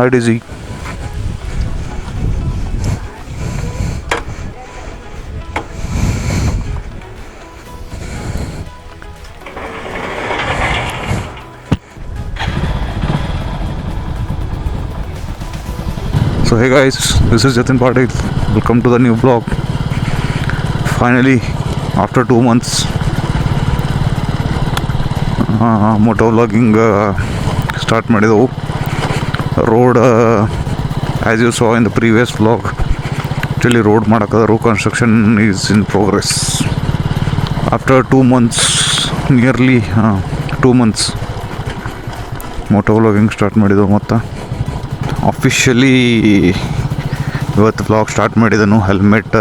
Hi Dizzy. So hey guys, this is Jatin Patil. Welcome to the new vlog. Finally, after 2 months, moto vlogging start ಮಾಡಿದೆವು. Road, as you saw in the previous vlog, actually road ಮಾಡಕದರು. Construction is in progress. After 2 months, nearly 2 months, moto vlogging start ಮಾಡಿದೆವು. ಮತ್ತು officially ಇವತ್ತು vlog start ಮಾಡಿದನು. Helmet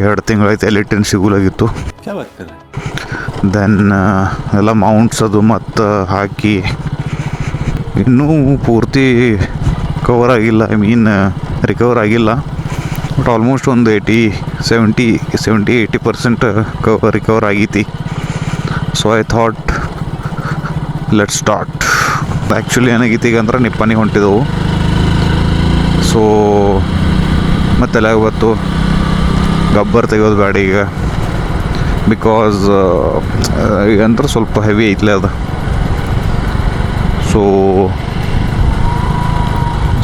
2 ತಿಂಗಳಾಯ್ತು, ಎಲಿಟಿನ್ ಸಿಗಲಾಗಿತ್ತು. Then ಎಲ್ಲ mounts ಅದು ಮತ್ತು ಹಾಕಿ ಇನ್ನೂ ಪೂರ್ತಿ ಕವರ್ ಆಗಿಲ್ಲ. ಐ ಮೀನ್ ರಿಕವರ್ ಆಗಿಲ್ಲ, ಬಟ್ ಆಲ್ಮೋಸ್ಟ್ ಒಂದು 70-80% ರಿಕವರ್ ಆಗೈತಿ. So I thought let start. Actually ಏನಾಗೈತಿ ಈಗ ಅಂದ್ರೆ ನಿಪ್ಪಾನಿಗೆ ಹೊಂಟಿದೆವು. ಸೊ ಮತ್ತೆಲ್ಲ ಇವತ್ತು ಗಬ್ಬರ್ ತೆಗೆಯೋದು ಬೇಡ ಈಗ, ಬಿಕಾಸ್ ಈಗಂದ್ರೆ ಸ್ವಲ್ಪ ಹೆವಿ ಐತ್ಲೆ ಅದು. ಸೊ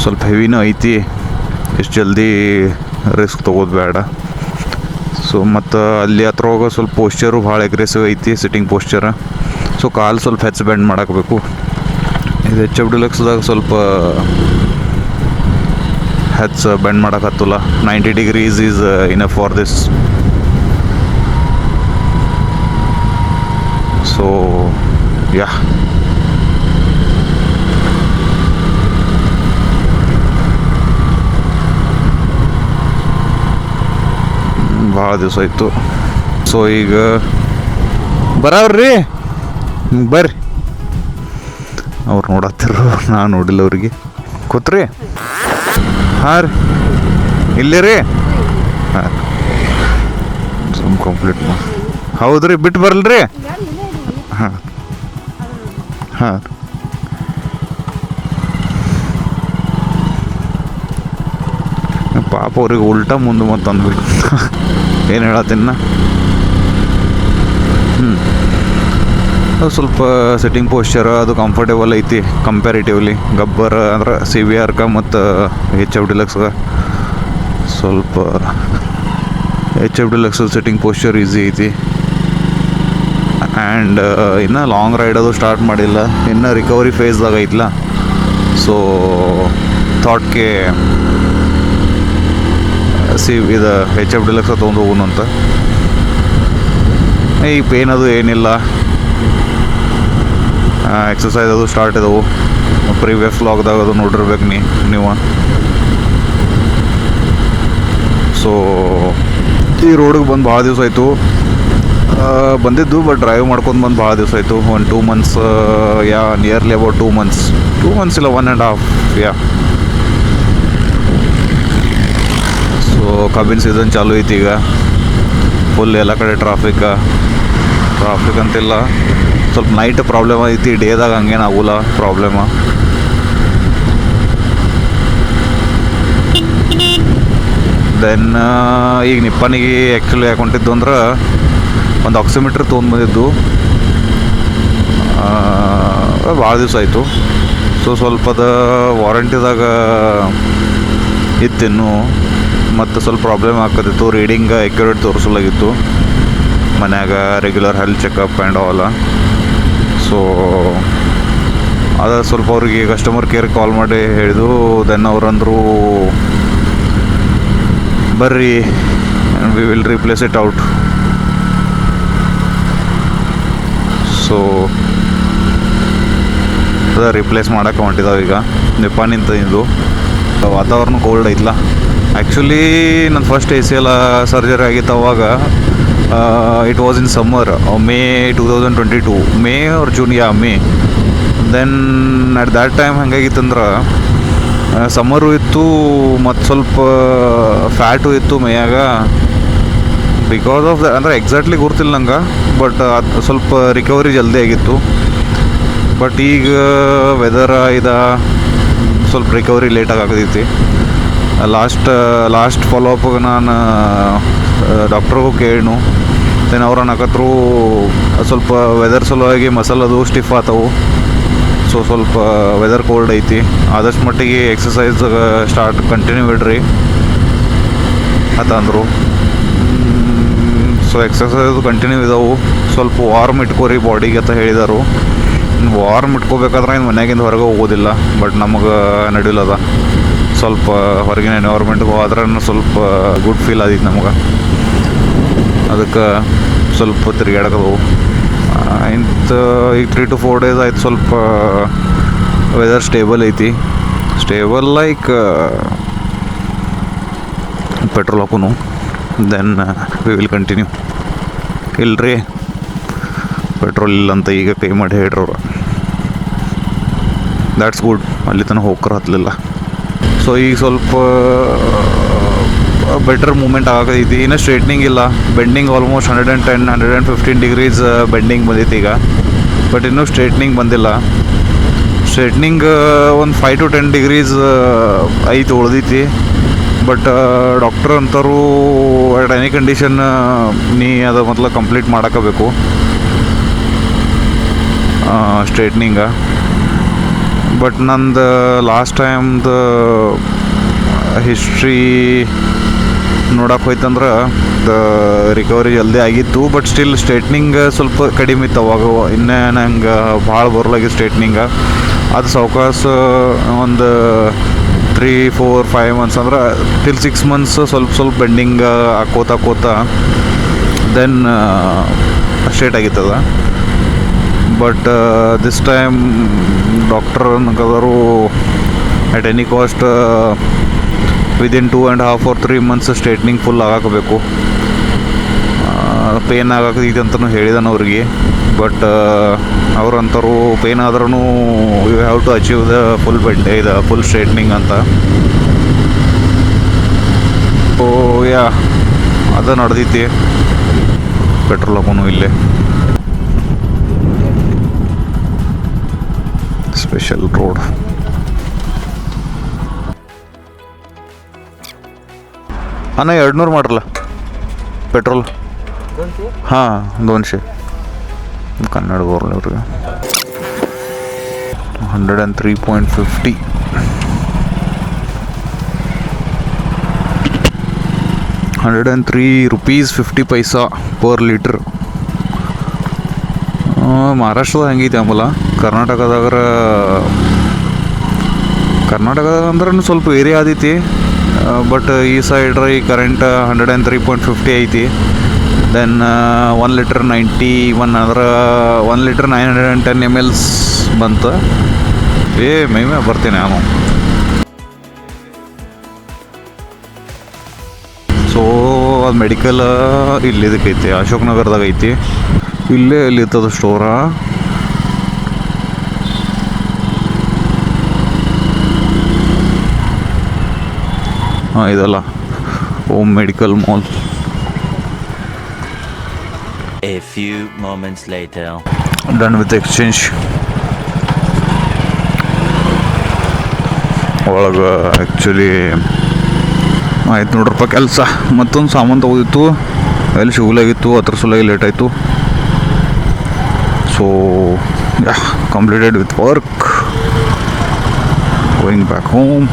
ಸ್ವಲ್ಪ ಹೆವಿನೂ ಐತಿ, ಇಷ್ಟು ಜಲ್ದಿ ರಿಸ್ಕ್ ತೊಗೋದು ಬೇಡ. ಸೊ ಮತ್ತು ಅಲ್ಲಿ ಹತ್ರ ಹೋಗೋ ಸ್ವಲ್ಪ ಪೋಸ್ಚರು ಭಾಳ ಅಗ್ರೆಸಿವ್ ಐತಿ, ಸಿಟ್ಟಿಂಗ್ ಪೋಸ್ಚರ. ಸೊ ಕಾಲು ಸ್ವಲ್ಪ ಹೆಚ್ಚು ಬೆಂಡ್ ಮಾಡಾಕಬೇಕು. ಇದು HF ಡಿಲಕ್ಸ್ದಾಗ ಸ್ವಲ್ಪ ಹೆಚ್ಚು ಬೆಂಡ್ ಮಾಡೋಕ್ಕತ್ತಲ್ಲ. 90 degrees is enough for this. So yeah, ಭಾಳ ದಿವಸ ಆಯಿತು. ಸೊ ಈಗ ಬರವ್ರಿ, ಬರ್ರಿ. ಅವ್ರು ನೋಡತ್ತಿರು, ನಾನು ನೋಡಿಲ್ಲ ಅವ್ರಿಗೆ. ಕೂತ್ರಿ. ಹಾಂ ರೀ, ಇಲ್ಲೇ ರೀ. ಹಾಂ, ಸುಮ್ ಕಂಪ್ಲೀಟ್ ಹೌದ್ರಿ, ಬಿಟ್ಟು ಬರಲ್ರಿ. ಹಾಂ ಹಾಂ, ಪಾಪ ಅವ್ರಿಗೆ ಉಲ್ಟಾ ಮುಂದೆ ಮತ್ತು ಅಂದ್ಬಿಟ್ಟು ಏನು ಹೇಳತ್ತೀನ. ಸ್ವಲ್ಪ ಸಿಟ್ಟಿಂಗ್ ಪೋಸ್ಚರ್ ಅದು ಕಂಫರ್ಟೇಬಲ್ ಐತಿ ಕಂಪ್ಯಾರಿಟಿವ್ಲಿ. ಗಬ್ಬರ್ ಅಂದ್ರೆ CVR ಮತ್ತು HF ಡಿಲಕ್ಸ್ಗೆ ಸ್ವಲ್ಪ HF deluxe sitting posture easy ಐತಿ. ಆ್ಯಂಡ್ ಇನ್ನು ಲಾಂಗ್ ರೈಡ್ ಅದು ಸ್ಟಾರ್ಟ್ ಮಾಡಿಲ್ಲ, ಇನ್ನು ರಿಕವರಿ ಫೇಸ್ದಾಗ ಐತಲ್ಲ. ಸೊ ಥಾಟ್ಗೆ ಇದು HF ಡಿಲಕ್ಸ್ ತೊಗೊಂಡು ಹೋಗೋಣ ಅಂತ. ಈ ಪೇನ್ ಅದು ಏನಿಲ್ಲ. ಎಕ್ಸಸೈಸ್ ಅದು ಸ್ಟಾರ್ಟ್ ಇದಾವೆ, ಪ್ರೀವಿಯಸ್ ವ್ಲಾಗ್ದಾಗ ಅದು ನೋಡಿರ್ಬೇಕು ನೀವು. ಸೊ ಈ ರೋಡಿಗೆ ಬಂದು ಭಾಳ ದಿವಸ ಆಯಿತು ಬಂದಿದ್ದು, ಬಟ್ ಡ್ರೈವ್ ಮಾಡ್ಕೊಂಡು ಬಂದು ಭಾಳ ದಿವಸ ಆಯಿತು. 1-2 months, yeah nearly about 2 months ಇಲ್ಲ 1.5. ಯಾ, ಸೊ ಕಬ್ಬಿನ ಸೀಸನ್ ಚಾಲು ಐತಿ ಈಗ. ಫುಲ್ ಎಲ್ಲ ಕಡೆ ಟ್ರಾಫಿಕ್ ಅಂತಿಲ್ಲ, ಸ್ವಲ್ಪ ನೈಟ್ ಪ್ರಾಬ್ಲಮ್ ಐತಿ. ಡೇದಾಗ ಹಂಗೇನು ಆಗೋಲ್ಲ ಪ್ರಾಬ್ಲಮ. ದೆನ್ ಈಗ ನಿಪ್ಪಾನಿಗೆ ಆ್ಯಕ್ಚುಲಿ ಯಾಕೆ ಹೊಂಟಿದ್ದು ಅಂದ್ರೆ ಒಂದು ಆಕ್ಸಿಮೀಟ್ರ್ ತೊಗೊಂಡ್ಬಂದಿದ್ದು, ಭಾಳ ದಿವಸ ಆಯಿತು. ಸೊ ಸ್ವಲ್ಪದ ವಾರಂಟಿದಾಗ ಇತ್ತಿನ್ನು, ಮತ್ತು ಸ್ವಲ್ಪ ಪ್ರಾಬ್ಲಮ್ ಆಗ್ತಿತ್ತು. ರೀಡಿಂಗ್ ಅಕ್ಯುರೇಟ್ ತೋರಿಸಲಾಗಿತ್ತು ಮನ್ಯಾಗ, regular health checkup and all. So ಅದು ಸ್ವಲ್ಪ ಅವ್ರಿಗೆ ಕಸ್ಟಮರ್ ಕೇರ್ ಕಾಲ್ ಮಾಡಿ ಹೇಳಿದು. ದೆನ್ ಅವ್ರಂದರು ಬರ್ರಿ, we will replace it out. So ಅದು ರಿಪ್ಲೇಸ್ ಮಾಡೋಕೆ ಹೊಂಟಿದ್ದಾವೆ ಈಗ. ನಿಪ್ಪಾನಿಂದ ಇದು ವಾತಾವರಣ ಕೋಲ್ಡ್ ಐತಲ್ಲ. ಆ್ಯಕ್ಚುಲಿ ನನ್ನ ಫಸ್ಟ್ ACL ಸರ್ಜರಿ ಆಗಿತ್ತು ಅವಾಗ. It was in summer, May 2022, May or June, May. Then at that time ಹೆಂಗಾಗಿತ್ತಂದ್ರೆ ಸಮ್ಮರು ಇತ್ತು ಮತ್ತು ಸ್ವಲ್ಪ ಫ್ಯಾಟು ಇತ್ತು ಮೈಯಾಗ. ಬಿಕಾಸ್ ಆಫ್ ದ ಅಂದರೆ ಎಕ್ಸಾಕ್ಟ್ಲಿ ಗೊತ್ತಿಲ್ಲ ನಂಗೆ, ಬಟ್ ಅದು ಸ್ವಲ್ಪ ರಿಕವರಿ ಜಲ್ದಿ ಆಗಿತ್ತು. ಬಟ್ ಈಗ ವೆದರ್ ಸ್ವಲ್ಪ ರಿಕವರಿ ಲೇಟಾಗಿ ಆಗತೈತಿ. ಲಾಸ್ಟ್ ಫಾಲೋಅಪ್ಗೆ ನಾನು ಡಾಕ್ಟ್ರಿಗೂ ಕೇಳಿನು. ದೆನ್ ಅವ್ರು ಅನ್ನಕತ್ರು ಸ್ವಲ್ಪ ವೆದರ್ ಸಲುವಾಗಿ ಮಸಲದು ಸ್ಟಿಫ್ ಆತವು, ಸೊ ಸ್ವಲ್ಪ ವೆದರ್ ಕೋಲ್ಡ್ ಐತಿ, ಆದಷ್ಟು ಮಟ್ಟಿಗೆ ಎಕ್ಸಸೈಸ್ ಕಂಟಿನ್ಯೂ ಇಡ್ರಿ ಅಂತ ಅಂದರು. ಸೊ ಎಕ್ಸಸೈಸ್ ಕಂಟಿನ್ಯೂ ಇದಾವೆ, ಸ್ವಲ್ಪ ವಾರ್ಮ್ ಇಟ್ಕೋರಿ ಬಾಡಿಗೆ ಅಂತ ಹೇಳಿದರು. ವಾರ್ಮ್ ಇಟ್ಕೋಬೇಕಾದ್ರೆ ಇನ್ನು ಮನೆಯಾಗಿಂದ ಹೊರಗೆ ಹೋಗೋದಿಲ್ಲ, ಬಟ್ ನಮಗೆ ನಡಿಲದ ಸ್ವಲ್ಪ ಹೊರಗಿನ ಎನ್ವೈರ್ಮೆಂಟ್ಗೆ ಹೋದ್ರೆ ಸ್ವಲ್ಪ ಗುಡ್ ಫೀಲ್ ಆದಿತ್ತು ನಮ್ಗೆ. ಅದಕ್ಕೆ ಸ್ವಲ್ಪ ತಿರುಗಾಡಕದವು. ಈಗ 3 to 4 days ಆಯ್ತು, ಸ್ವಲ್ಪ ವೆದರ್ ಸ್ಟೇಬಲ್ ಐತಿ. ಸ್ಟೇಬಲ್ ಲೈಕ್ ಪೆಟ್ರೋಲ್ ಹಾಕೋನು, ದೆನ್ ವಿ ವಿಲ್ ಕಂಟಿನ್ಯೂ. ಇಲ್ರಿ ಪೆಟ್ರೋಲ್ ಇಲ್ಲಂತ ಈಗ ಪೇ ಮಾಡಿ ಹೇಳ್ರವ್ರು. ದ್ಯಾಟ್ಸ್ ಗುಡ್, ಅಲ್ಲಿ ತನಕ ಹೋಗ್ಕರ ಹತ್ತಲಿಲ್ಲ. ಸೊ ಈಗ ಸ್ವಲ್ಪ ಬೆಟರ್ ಮೂಮೆಂಟ್ ಆಗೈತಿ. ಇನ್ನೂ ಸ್ಟ್ರೇಟ್ನಿಂಗ್ ಇಲ್ಲ, ಬೆಂಡಿಂಗ್ ಆಲ್ಮೋಸ್ಟ್ 110-115 ಡಿಗ್ರೀಸ್ ಬೆಂಡಿಂಗ್ ಬಂದೈತಿ ಈಗ, ಬಟ್ ಇನ್ನೂ ಸ್ಟ್ರೇಟ್ನಿಂಗ್ ಬಂದಿಲ್ಲ. ಸ್ಟ್ರೇಟ್ನಿಂಗ್ ಒಂದು 5 to 10 ಡಿಗ್ರೀಸ್ ಐತಿ ಉಳ್ದೈತಿ, ಬಟ್ ಡಾಕ್ಟರ್ ಅಂತಾರು ಅಟ್ ಎನಿ ಕಂಡೀಷನ್ ನೀ ಅದು ಮೊದಲು ಕಂಪ್ಲೀಟ್ ಮಾಡಕಬೇಕು ಸ್ಟ್ರೇಟ್ನಿಂಗ. ಬಟ್ ನಂದು ಲಾಸ್ಟ್ ಟೈಮ್ದು ಹಿಸ್ಟ್ರಿ ನೋಡಕ್ಕೆ ಹೋಯ್ತಂದ್ರೆ ರಿಕವರಿ ಜಲ್ದಿ ಆಗಿತ್ತು, ಬಟ್ ಸ್ಟಿಲ್ ಸ್ಟ್ರೇಟ್ನಿಂಗ್ ಸ್ವಲ್ಪ ಕಡಿಮೆ ಇತ್ತು ಅವಾಗ. ಇನ್ನೇ ನಂಗೆ ಭಾಳ ಬರಲಾಗಿ ಸ್ಟ್ರೇಟ್ನಿಂಗ. ಅದು ಸಾವಕಾಶ ಒಂದು 3-4-5 months ಅಂದ್ರೆ ಟಿಲ್ 6 months ಸ್ವಲ್ಪ ಬೆಂಡಿಂಗ್ ಹಾಕೋತ ದೆನ್ ಸ್ಟ್ರೇಟ್ ಆಗಿತ್ತದ. ಬಟ್ ದಿಸ್ ಟೈಮ್ ಡಾಕ್ಟರ್ ಅನ್ನೋರು at any cost within 2.5 or 3 months straightening full ಆಗಬೇಕು. ಪೇನ್ ಆಗಕೈತಿ ಅಂತಲೂ ಹೇಳಿದಾನೆ ಅವ್ರಿಗೆ, ಬಟ್ ಅವ್ರಂತರು ಪೇನ್ ಆದ್ರೂ you have to achieve the full straightening ಅಂತ. ಓ ಯಾ ಅದು ನಡೆದೈತಿ. ಪೆಟ್ರೋಲ್ ಹಾಕೋನು ಇಲ್ಲೇ ಸ್ಪೆಷಲ್ ರೋಡ್. ಅಣ್ಣ 200 ಮಾಡ್ರಲ್ಲ ಪೆಟ್ರೋಲ್. ಹಾಂ 200 ಕನ್ನಡ ಬೋರ್ಲಿ ಅವ್ರಿಗೆ 103.50. 103 rupees 50 paisa per liter. ಮಹಾರಾಷ್ಟ್ರದ ಹೆಂಗೈತಿ ಆಮೇಲೆ ಕರ್ನಾಟಕದಾಗ ಅಂದ್ರೆ ಸ್ವಲ್ಪ ಏರಿಯಾ ಆದೈತಿ, ಬಟ್ ಈ ಸೈಡ್ ಈ ಕರೆಂಟ್ 103.50 ಐತಿ. ದೆನ್ 1 liter 91 ಅಂದ್ರೆ 1 liter 910 ml ಬಂತು. ಮೈಮೆ ಬರ್ತೀನಿ ನಾನು. ಸೊ ಅದು ಮೆಡಿಕಲ್ ಇಲ್ಲಿ ಇದಕ್ಕೈತಿ, ಅಶೋಕ್ ನಗರದಾಗ ಐತಿ. ಇಲ್ಲೇ ಎಲ್ಲಿ ಇರ್ತದ ಸ್ಟೋರ. ಹಾಂ ಇದಲ್ಲ Om medical mall. A few moments later. Done with exchange. ಒಳಗೆ ಆ್ಯಕ್ಚುಲಿ ಆಯ್ತು ನೋಡ್ರಪ್ಪ ಕೆಲಸ. ಮತ್ತೊಂದು ಸಾಮಾನು ತೊಗೋದಿತ್ತು, ಎಲ್ಲಿ ಸಿಗಲಾಗಿತ್ತು, ಅದ್ರ ಸಲುವಾಗಿ ಲೇಟ್ ಆಯಿತು. So completed with work, going back home.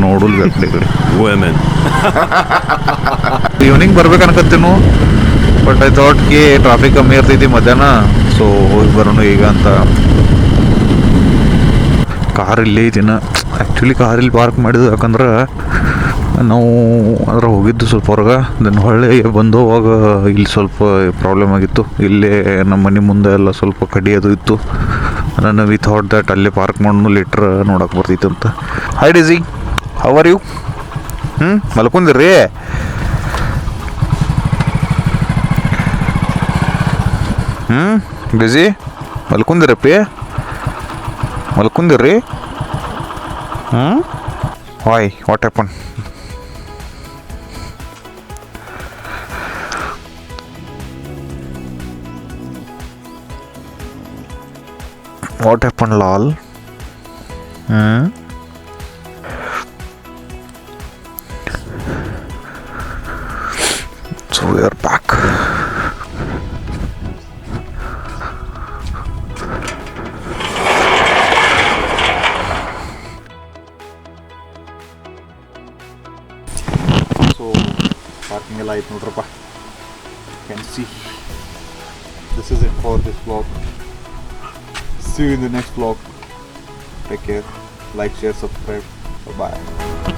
Nodal ಕಡೆ ಈವ್ನಿಂಗ್ ಬರ್ಬೇಕು ಅನ್ಕತ್ತೀನು, ಬಟ್ ಐ ಥಾಟ್ ಗೆ ಟ್ರಾಫಿಕ್ ಕಮ್ಮಿ ಇರ್ತೈತಿ ಮಧ್ಯಾಹ್ನ, ಸೊ ಹೋಗಿ ಬರೋಣ ಈಗ ಅಂತ. ಕಾರ್ ಇಲ್ಲೇ ಐತಿನ. ಆ್ಯಕ್ಚುಲಿ ಕಾರ್ ಇಲ್ಲಿ ಪಾರ್ಕ್ ಮಾಡಿದ್ದು ಯಾಕಂದ್ರೆ ನಾವು ಅದ್ರ ಹೋಗಿದ್ದು ಸ್ವಲ್ಪ ಹೊರಗೆ, ದೆನ್ ಹೊಳ್ಳಿ ಬಂದು ಅವಾಗ ಇಲ್ಲಿ ಸ್ವಲ್ಪ ಪ್ರಾಬ್ಲಮ್ ಆಗಿತ್ತು. ಇಲ್ಲೇ ನಮ್ಮ ಮನೆ ಮುಂದೆ ಎಲ್ಲ ಸ್ವಲ್ಪ ಕಡಿ ಅದು ಇತ್ತು. ನಾನು ವಿ ಥಾಟ್ ದ್ಯಾಟ್ ಅಲ್ಲೇ ಪಾರ್ಕ್ ಮಾಡೋಣ, ಲಿಟ್ರ್ ನೋಡಕ್ಕೆ ಬರ್ತೈತೆ ಅಂತ. ಹೈ ಡಿಝಿ, ಹೌ ಆರ್ ಯು? ಮಲ್ಕೊಂಡಿರ್ರಿ? ಬಿಝಿ ಮಲ್ಕೊಂಡಿರಪ್ಪಿ? ಮಲ್ಕೊಂಡಿರ್ರಿ? Why, what happen? What happen ಲಾಲ್? So we are back. So parking ಎಲ್ಲ ಆಯ್ತು ನೋಡ್ರಪ್ಪ. Can see this is it for this vlog. See you in the next vlog. Take care, like, share, subscribe. Bye bye.